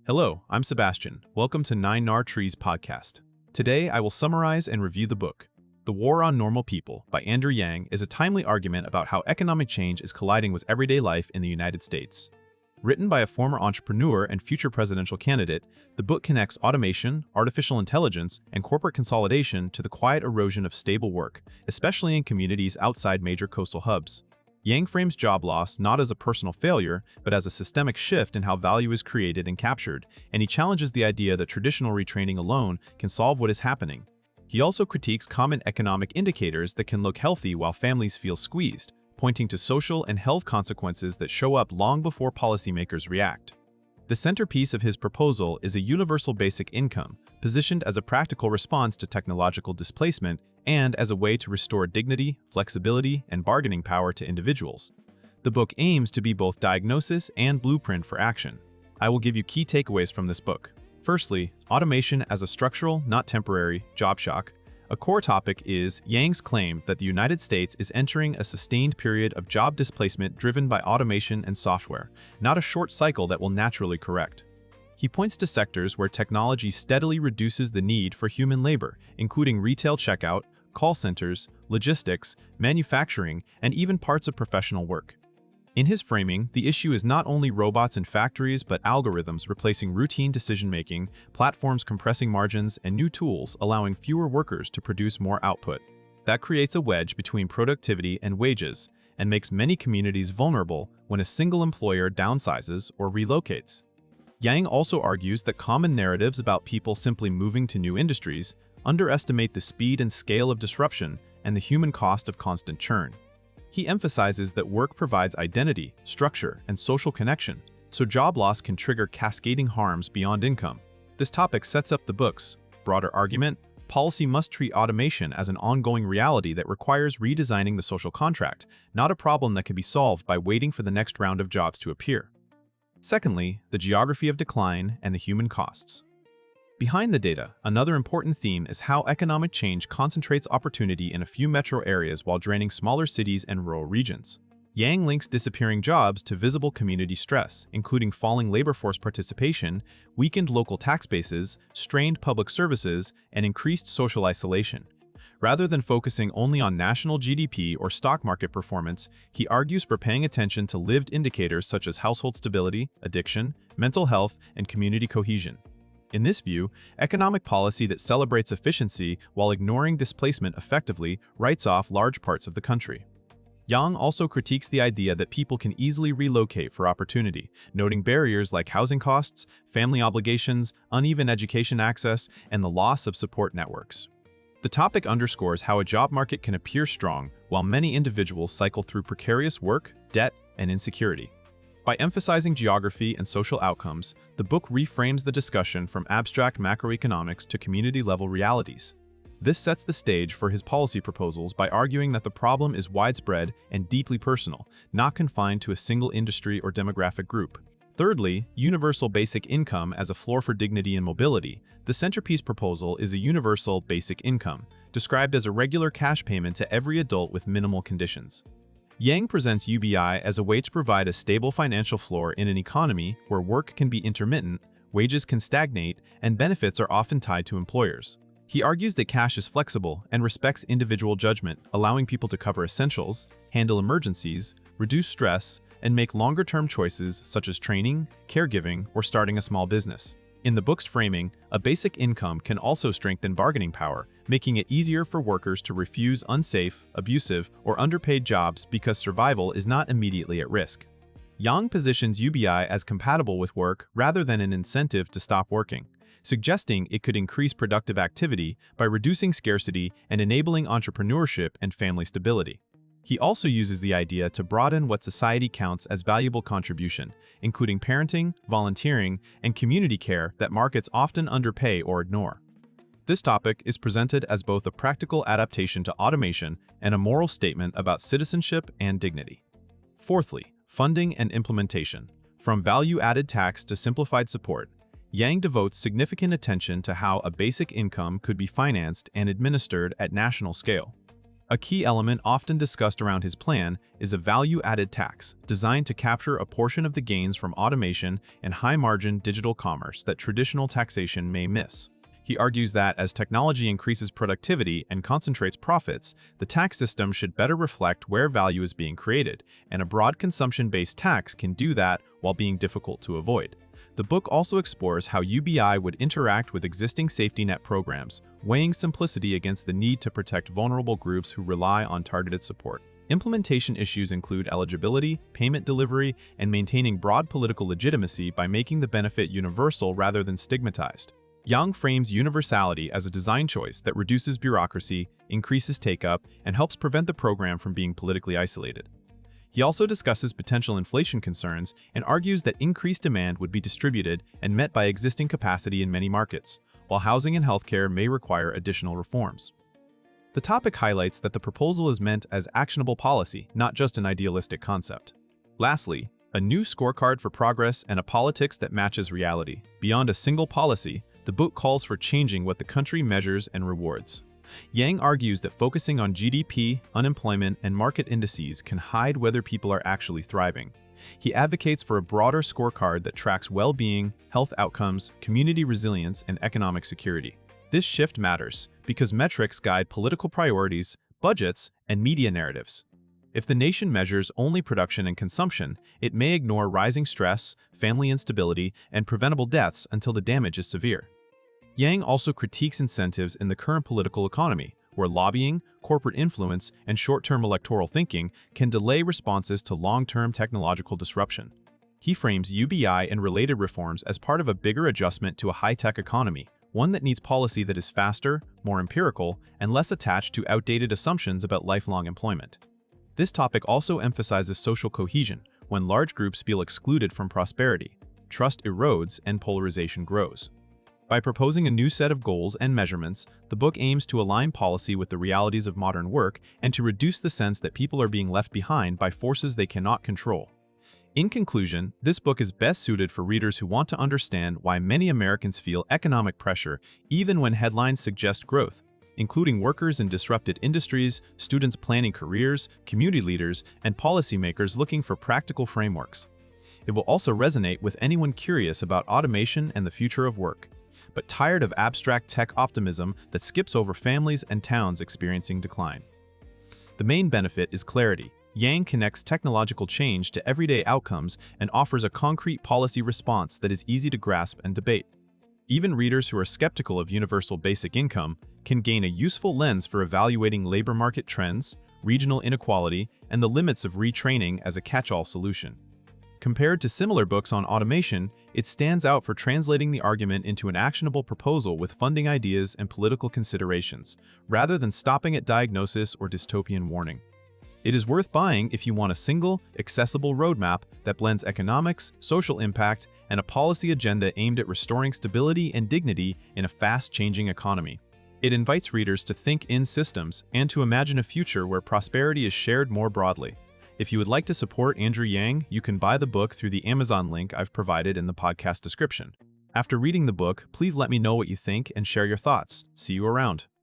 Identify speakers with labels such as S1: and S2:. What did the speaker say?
S1: Hello, I'm Sebastian. Welcome to 9 Trees podcast. Today, I will summarize and review the book. The War on Normal People by Andrew Yang is a timely argument about how economic change is colliding with everyday life in the United States. Written by a former entrepreneur and future presidential candidate, the book connects automation, artificial intelligence, and corporate consolidation to the quiet erosion of stable work, especially in communities outside major coastal hubs. Yang frames job loss not as a personal failure, but as a systemic shift in how value is created and captured, and he challenges the idea that traditional retraining alone can solve what is happening. He also critiques common economic indicators that can look healthy while families feel squeezed, pointing to social and health consequences that show up long before policymakers react. The centerpiece of his proposal is a universal basic income, positioned as a practical response to technological displacement and as a way to restore dignity, flexibility, and bargaining power to individuals. The book aims to be both diagnosis and blueprint for action. I will give you key takeaways from this book. Firstly, automation as a structural, not temporary, job shock. A core topic is Yang's claim that the United States is entering a sustained period of job displacement driven by automation and software, not a short cycle that will naturally correct. He points to sectors where technology steadily reduces the need for human labor, including retail checkout, call centers, logistics, manufacturing, and even parts of professional work. In his framing, the issue is not only robots in factories but algorithms replacing routine decision-making, platforms compressing margins, and new tools allowing fewer workers to produce more output. That creates a wedge between productivity and wages, and makes many communities vulnerable when a single employer downsizes or relocates. Yang also argues that common narratives about people simply moving to new industries underestimate the speed and scale of disruption and the human cost of constant churn. He emphasizes that work provides identity, structure, and social connection, so job loss can trigger cascading harms beyond income. This topic sets up the book's broader argument. Policy must treat automation as an ongoing reality that requires redesigning the social contract, not a problem that can be solved by waiting for the next round of jobs to appear. Secondly, the geography of decline and the human costs. Behind the data, another important theme is how economic change concentrates opportunity in a few metro areas while draining smaller cities and rural regions. Yang links disappearing jobs to visible community stress, including falling labor force participation, weakened local tax bases, strained public services, and increased social isolation. Rather than focusing only on national GDP or stock market performance, he argues for paying attention to lived indicators such as household stability, addiction, mental health, and community cohesion. In this view, economic policy that celebrates efficiency while ignoring displacement effectively writes off large parts of the country. Yang also critiques the idea that people can easily relocate for opportunity, noting barriers like housing costs, family obligations, uneven education access, and the loss of support networks. The topic underscores how a job market can appear strong while many individuals cycle through precarious work, debt, and insecurity. By emphasizing geography and social outcomes, the book reframes the discussion from abstract macroeconomics to community-level realities. This sets the stage for his policy proposals by arguing that the problem is widespread and deeply personal, not confined to a single industry or demographic group. Thirdly, universal basic income as a floor for dignity and mobility. The centerpiece proposal is a universal basic income, described as a regular cash payment to every adult with minimal conditions. Yang presents UBI as a way to provide a stable financial floor in an economy where work can be intermittent, wages can stagnate, and benefits are often tied to employers. He argues that cash is flexible and respects individual judgment, allowing people to cover essentials, handle emergencies, reduce stress, and make longer-term choices such as training, caregiving, or starting a small business. In the book's framing, a basic income can also strengthen bargaining power, making it easier for workers to refuse unsafe, abusive, or underpaid jobs because survival is not immediately at risk. Yang positions UBI as compatible with work rather than an incentive to stop working, suggesting it could increase productive activity by reducing scarcity and enabling entrepreneurship and family stability. He also uses the idea to broaden what society counts as valuable contribution, including parenting, volunteering, and community care that markets often underpay or ignore. This topic is presented as both a practical adaptation to automation and a moral statement about citizenship and dignity. Fourthly, funding and implementation. From value-added tax to simplified support, Yang devotes significant attention to how a basic income could be financed and administered at national scale. A key element often discussed around his plan is a value-added tax designed to capture a portion of the gains from automation and high-margin digital commerce that traditional taxation may miss. He argues that as technology increases productivity and concentrates profits, the tax system should better reflect where value is being created, and a broad consumption-based tax can do that while being difficult to avoid. The book also explores how UBI would interact with existing safety net programs, weighing simplicity against the need to protect vulnerable groups who rely on targeted support. Implementation issues include eligibility, payment delivery, and maintaining broad political legitimacy by making the benefit universal rather than stigmatized. Yang frames universality as a design choice that reduces bureaucracy, increases take-up, and helps prevent the program from being politically isolated. He also discusses potential inflation concerns and argues that increased demand would be distributed and met by existing capacity in many markets, while housing and healthcare may require additional reforms. The topic highlights that the proposal is meant as actionable policy, not just an idealistic concept. Lastly, a new scorecard for progress and a politics that matches reality. Beyond a single policy, the book calls for changing what the country measures and rewards. Yang argues that focusing on GDP, unemployment, and market indices can hide whether people are actually thriving. He advocates for a broader scorecard that tracks well-being, health outcomes, community resilience, and economic security. This shift matters because metrics guide political priorities, budgets, and media narratives. If the nation measures only production and consumption, it may ignore rising stress, family instability, and preventable deaths until the damage is severe. Yang also critiques incentives in the current political economy, where lobbying, corporate influence, and short-term electoral thinking can delay responses to long-term technological disruption. He frames UBI and related reforms as part of a bigger adjustment to a high-tech economy, one that needs policy that is faster, more empirical, and less attached to outdated assumptions about lifelong employment. This topic also emphasizes social cohesion. When large groups feel excluded from prosperity, trust erodes and polarization grows. By proposing a new set of goals and measurements, the book aims to align policy with the realities of modern work and to reduce the sense that people are being left behind by forces they cannot control. In conclusion, this book is best suited for readers who want to understand why many Americans feel economic pressure even when headlines suggest growth, including workers in disrupted industries, students planning careers, community leaders, and policymakers looking for practical frameworks. It will also resonate with anyone curious about automation and the future of work, but tired of abstract tech optimism that skips over families and towns experiencing decline. The main benefit is clarity. Yang connects technological change to everyday outcomes and offers a concrete policy response that is easy to grasp and debate. Even readers who are skeptical of universal basic income can gain a useful lens for evaluating labor market trends, regional inequality, and the limits of retraining as a catch-all solution. Compared to similar books on automation, it stands out for translating the argument into an actionable proposal with funding ideas and political considerations, rather than stopping at diagnosis or dystopian warning. It is worth buying if you want a single, accessible roadmap that blends economics, social impact, and a policy agenda aimed at restoring stability and dignity in a fast-changing economy. It invites readers to think in systems and to imagine a future where prosperity is shared more broadly. If you would like to support Andrew Yang, you can buy the book through the Amazon link I've provided in the podcast description. After reading the book, please let me know what you think and share your thoughts. See you around.